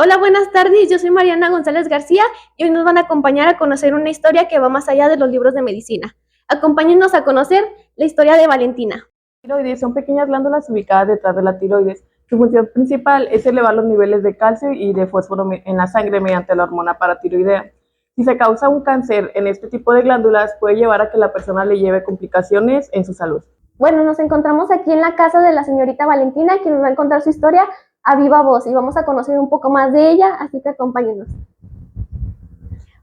Hola, buenas tardes. Yo soy Mariana González García y hoy nos van a acompañar a conocer una historia que va más allá de los libros de medicina. Acompáñenos a conocer la historia de Valentina. Tiroides son pequeñas glándulas ubicadas detrás de la tiroides. Su función principal es elevar los niveles de calcio y de fósforo en la sangre mediante la hormona paratiroidea. Si se causa un cáncer en este tipo de glándulas, puede llevar a que la persona le lleve complicaciones en su salud. Bueno, nos encontramos aquí en la casa de la señorita Valentina, quien nos va a contar su historia a viva voz y vamos a conocer un poco más de ella, así que acompáñenos.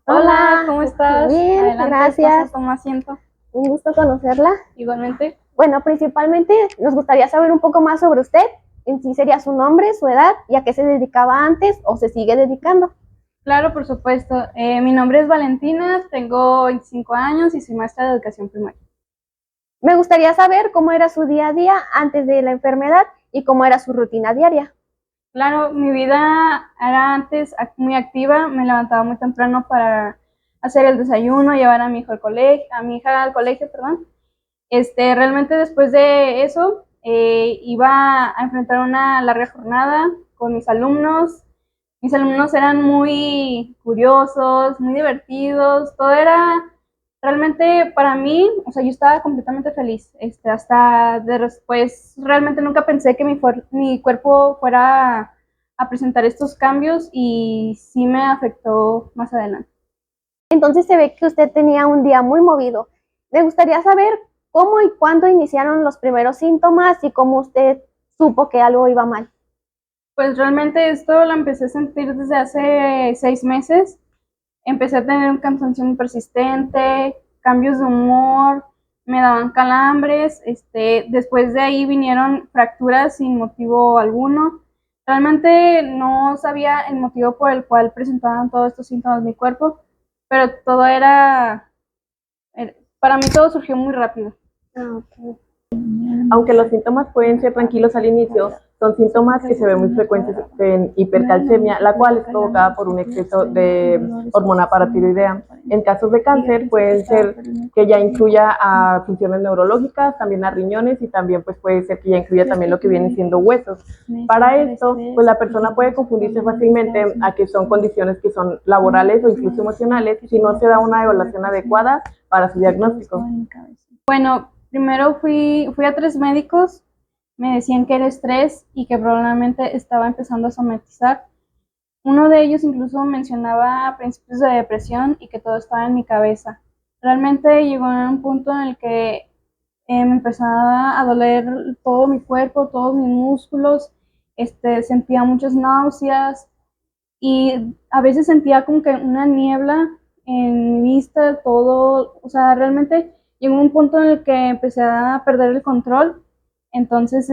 Hola, ¿cómo estás? Bien, Adelante, gracias. toma asiento. Un gusto conocerla. Igualmente. Bueno, principalmente nos gustaría saber un poco más sobre usted, en sí sería su nombre, su edad y a qué se dedicaba antes o se sigue dedicando. Claro, por supuesto. Mi nombre es Valentina, tengo 25 años y soy maestra de educación primaria. Me gustaría saber cómo era su día a día antes de la enfermedad y cómo era su rutina diaria. Claro, mi vida era antes muy activa, me levantaba muy temprano para hacer el desayuno, llevar a mi hijo al colegio, perdón. Realmente después de eso iba a enfrentar una larga jornada con mis alumnos. Mis alumnos eran muy curiosos, muy divertidos, todo era realmente para mí, o sea, yo estaba completamente feliz, hasta después realmente nunca pensé que mi cuerpo fuera a presentar estos cambios y sí me afectó más adelante. Entonces se ve que usted tenía un día muy movido. Me gustaría saber cómo y cuándo iniciaron los primeros síntomas y cómo usted supo que algo iba mal. Pues realmente esto lo empecé a sentir desde hace 6 meses. Empecé a tener un cansancio muy persistente, cambios de humor, me daban calambres, después de ahí vinieron fracturas sin motivo alguno. Realmente no sabía el motivo por el cual presentaban todos estos síntomas en mi cuerpo, pero para mí todo surgió muy rápido. Okay. Aunque los síntomas pueden ser tranquilos al inicio, son síntomas que se ven muy frecuentes en hipercalcemia, la cual es provocada por un exceso de hormona paratiroidea. En casos de cáncer pueden ser que ya incluya a funciones neurológicas, también a riñones y también pues puede ser que ya incluya también lo que vienen siendo huesos. Para esto, pues la persona puede confundirse fácilmente a que son condiciones que son laborales o incluso emocionales si no se da una evaluación adecuada para su diagnóstico. Bueno, primero fui a 3 médicos, me decían que era estrés y que probablemente estaba empezando a somatizar. Uno de ellos incluso mencionaba principios de depresión y que todo estaba en mi cabeza. Realmente llegó a un punto en el que me empezaba a doler todo mi cuerpo, todos mis músculos, sentía muchas náuseas y a veces sentía como que una niebla en mi vista, todo, o sea, realmente llegó un punto en el que empecé a perder el control. Entonces,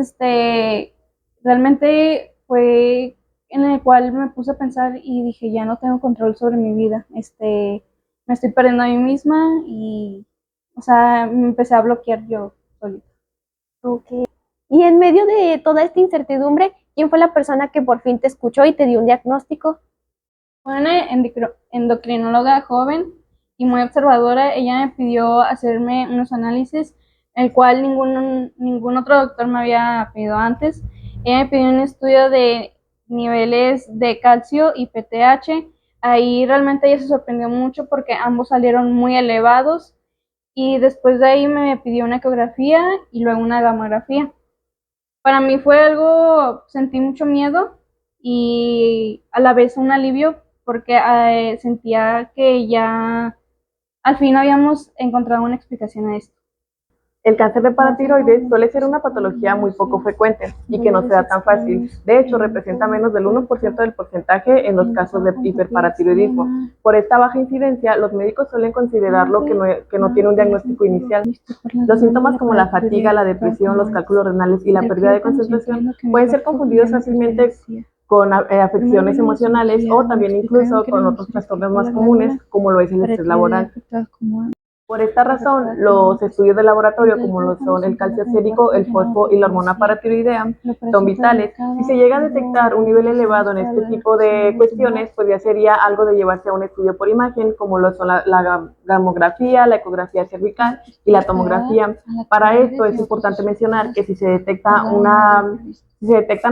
realmente fue en el cual me puse a pensar y dije, ya no tengo control sobre mi vida, me estoy perdiendo a mí misma y, o sea, me empecé a bloquear yo solita. Okay. Y en medio de toda esta incertidumbre, ¿quién fue la persona que por fin te escuchó y te dio un diagnóstico? Fue una endocrinóloga joven y muy observadora. Ella me pidió hacerme unos análisis, el cual ningún otro doctor me había pedido antes. Ella me pidió un estudio de niveles de calcio y PTH. Ahí realmente ella se sorprendió mucho porque ambos salieron muy elevados y después de ahí me pidió una ecografía y luego una gamografía. Para mí fue algo, sentí mucho miedo y a la vez un alivio porque sentía que ya al fin habíamos encontrado una explicación a esto. El cáncer de paratiroides suele ser una patología muy poco frecuente y que no se da tan fácil. De hecho, representa menos del 1% del porcentaje en los casos de hiperparatiroidismo. Por esta baja incidencia, los médicos suelen considerarlo que no tiene un diagnóstico inicial. Los síntomas como la fatiga, la depresión, los cálculos renales y la pérdida de concentración pueden ser confundidos fácilmente con afecciones emocionales o también incluso con otros trastornos más comunes como lo es el estrés laboral. Por esta razón, los estudios de laboratorio, como lo son el calcio sérico, el fosfo y la hormona paratiroidea, son vitales. Si se llega a detectar un nivel elevado en este tipo de cuestiones, pues ya sería algo de llevarse a un estudio por imagen, como lo son la gamografía, la ecografía cervical y la tomografía. Para esto es importante mencionar que si se detectan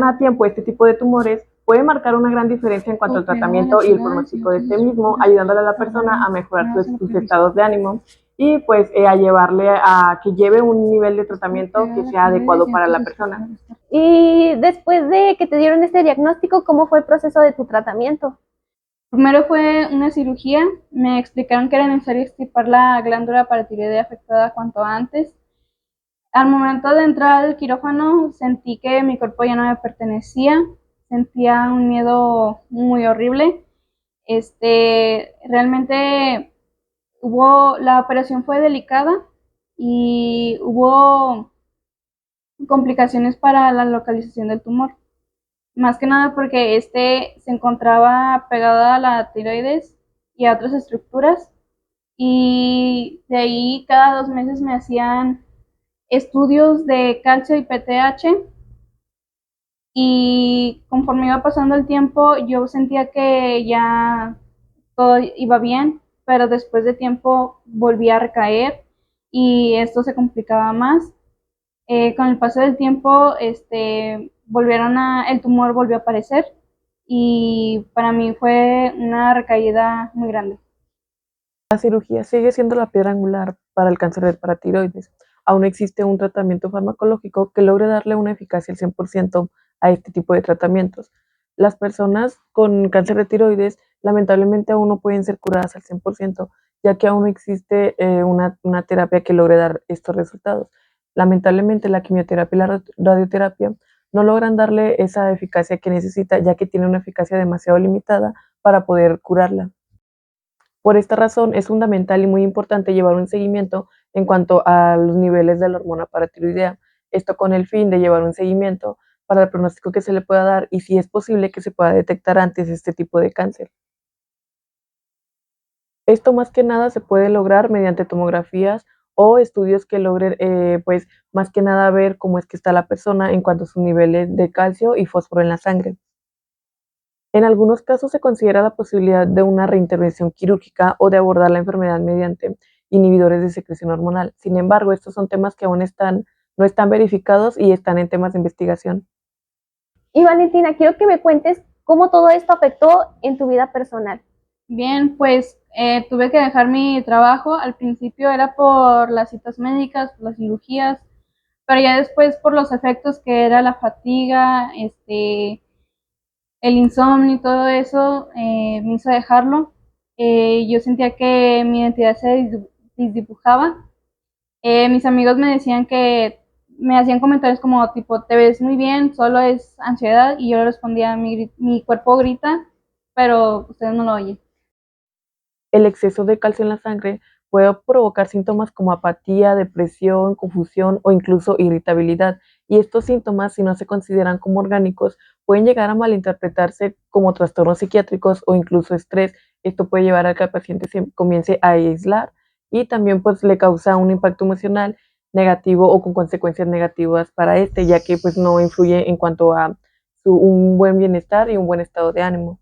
a tiempo este tipo de tumores, puede marcar una gran diferencia en cuanto al tratamiento y el pronóstico de este mismo, ayudándole a la persona a mejorar sus estados de ánimo y pues a llevarle a que lleve un nivel de tratamiento que sea adecuado para la persona. Y después de que te dieron este diagnóstico, ¿cómo fue el proceso de tu tratamiento? Primero fue una cirugía, me explicaron que era necesario extirpar la glándula paratiroidea afectada cuanto antes. Al momento de entrar al quirófano sentí que mi cuerpo ya no me pertenecía, sentía un miedo muy horrible. Realmente la operación fue delicada y hubo complicaciones para la localización del tumor. Más que nada porque se encontraba pegado a la tiroides y a otras estructuras, y de ahí cada 2 meses me hacían estudios de calcio y PTH, y conforme iba pasando el tiempo yo sentía que ya todo iba bien, pero después de tiempo volvía a recaer y esto se complicaba más. Con el paso del tiempo, el tumor volvió a aparecer y para mí fue una recaída muy grande. La cirugía sigue siendo la piedra angular para el cáncer del paratiroides. Aún no existe un tratamiento farmacológico que logre darle una eficacia al 100% a este tipo de tratamientos. Las personas con cáncer de tiroides lamentablemente aún no pueden ser curadas al 100%, ya que aún no existe una terapia que logre dar estos resultados. Lamentablemente la quimioterapia y la radioterapia no logran darle esa eficacia que necesita, ya que tiene una eficacia demasiado limitada para poder curarla. Por esta razón es fundamental y muy importante llevar un seguimiento en cuanto a los niveles de la hormona paratiroidea, esto con el fin de llevar un seguimiento para el pronóstico que se le pueda dar y si es posible que se pueda detectar antes este tipo de cáncer. Esto más que nada se puede lograr mediante tomografías o estudios que logren, pues más que nada ver cómo es que está la persona en cuanto a sus niveles de calcio y fósforo en la sangre. En algunos casos se considera la posibilidad de una reintervención quirúrgica o de abordar la enfermedad mediante inhibidores de secreción hormonal. Sin embargo, estos son temas que aún no están verificados y están en temas de investigación. Y Valentina, quiero que me cuentes cómo todo esto afectó en tu vida personal. Bien, pues tuve que dejar mi trabajo. Al principio era por las citas médicas, por las cirugías, pero ya después por los efectos que era la fatiga, el insomnio y todo eso, me hizo dejarlo. Yo sentía que mi identidad se disdibujaba. Mis amigos me decían que me hacían comentarios como tipo, te ves muy bien, solo es ansiedad, y yo le respondía, mi cuerpo grita, pero ustedes no lo oyen. El exceso de calcio en la sangre puede provocar síntomas como apatía, depresión, confusión o incluso irritabilidad. Y estos síntomas, si no se consideran como orgánicos, pueden llegar a malinterpretarse como trastornos psiquiátricos o incluso estrés. Esto puede llevar a que el paciente se comience a aislar y también pues le causa un impacto emocional negativo o con consecuencias negativas para ya que pues no influye en cuanto a un buen bienestar y un buen estado de ánimo.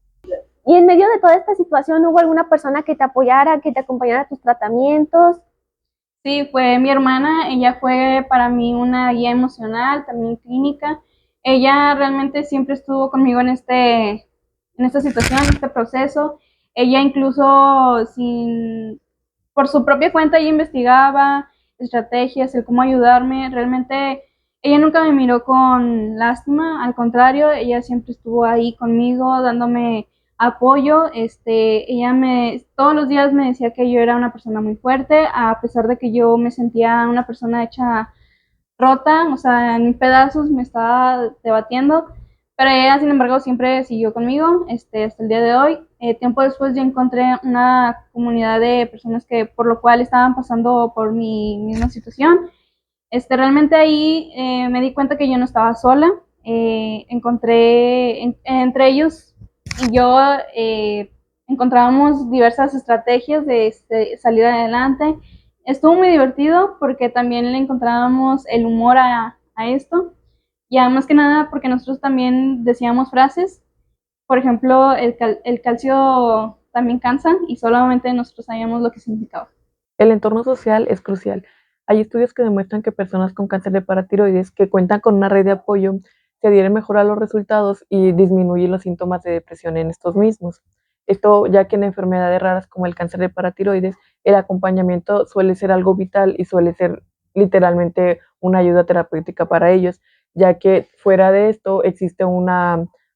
Y en medio de toda esta situación, ¿hubo alguna persona que te apoyara, que te acompañara a tus tratamientos? Sí, fue mi hermana. Ella fue para mí una guía emocional, también clínica. Ella realmente siempre estuvo conmigo en esta situación, en este proceso. Ella incluso por su propia cuenta, ella investigaba estrategias, el cómo ayudarme. Realmente ella nunca me miró con lástima, al contrario, ella siempre estuvo ahí conmigo, dándome apoyo. Todos los días me decía que yo era una persona muy fuerte, a pesar de que yo me sentía una persona hecha rota, o sea, en pedazos, me estaba debatiendo, pero ella, sin embargo, siempre siguió conmigo, hasta el día de hoy. Tiempo después yo encontré una comunidad de personas que por lo cual estaban pasando por mi misma situación. Realmente ahí me di cuenta que yo no estaba sola. Entre ellos y yo encontrábamos diversas estrategias de salir adelante. Estuvo muy divertido porque también le encontrábamos el humor a esto, y más que nada porque nosotros también decíamos frases. Por ejemplo, el calcio también cansa, y solamente nosotros sabíamos lo que significaba. El entorno social es crucial. Hay estudios que demuestran que personas con cáncer de paratiroides que cuentan con una red de apoyo se adhieren mejor a los resultados y disminuyen los síntomas de depresión en estos mismos. Esto ya que en enfermedades raras como el cáncer de paratiroides, el acompañamiento suele ser algo vital y suele ser literalmente una ayuda terapéutica para ellos, ya que fuera de esto existe un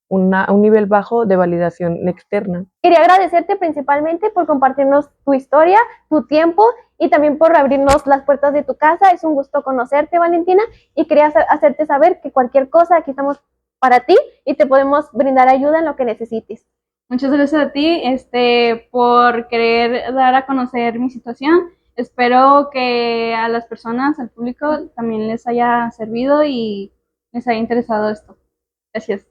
nivel bajo de validación externa. Quería agradecerte principalmente por compartirnos tu historia, tu tiempo y también por abrirnos las puertas de tu casa. Es un gusto conocerte, Valentina, y quería hacerte saber que cualquier cosa, aquí estamos para ti y te podemos brindar ayuda en lo que necesites. Muchas gracias a ti, por querer dar a conocer mi situación. Espero que a las personas, al público, también les haya servido y les haya interesado esto. Gracias.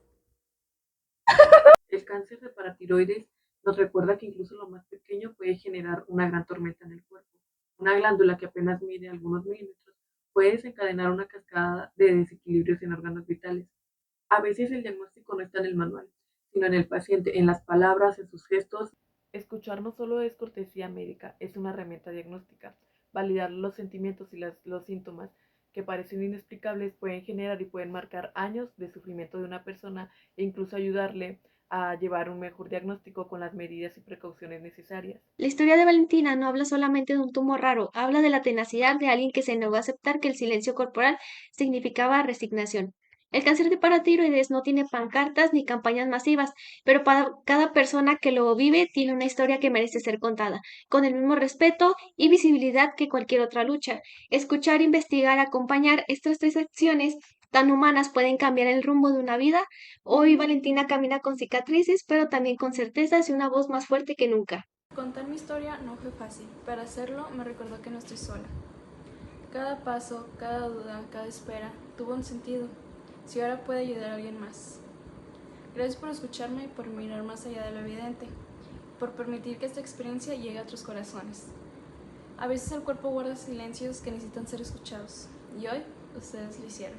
El cáncer de paratiroides nos recuerda que incluso lo más pequeño puede generar una gran tormenta en el cuerpo. Una glándula que apenas mide algunos milímetros puede desencadenar una cascada de desequilibrios en órganos vitales. A veces el diagnóstico no está en el manual, sino en el paciente, en las palabras, en sus gestos. Escuchar no solo es cortesía médica, es una herramienta diagnóstica. Validar los sentimientos y los síntomas que parecen inexplicables pueden generar y pueden marcar años de sufrimiento de una persona e incluso ayudarle a llevar un mejor diagnóstico con las medidas y precauciones necesarias. La historia de Valentina no habla solamente de un tumor raro, habla de la tenacidad de alguien que se negó a aceptar que el silencio corporal significaba resignación. El cáncer de paratiroides no tiene pancartas ni campañas masivas, pero para cada persona que lo vive tiene una historia que merece ser contada, con el mismo respeto y visibilidad que cualquier otra lucha. Escuchar, investigar, acompañar estas tres acciones tan humanas pueden cambiar el rumbo de una vida. Hoy Valentina camina con cicatrices, pero también con certezas y una voz más fuerte que nunca. Contar mi historia no fue fácil, pero hacerlo me recordó que no estoy sola. Cada paso, cada duda, cada espera tuvo un sentido. Si ahora puede ayudar a alguien más. Gracias por escucharme y por mirar más allá de lo evidente, por permitir que esta experiencia llegue a otros corazones. A veces el cuerpo guarda silencios que necesitan ser escuchados, y hoy ustedes lo hicieron.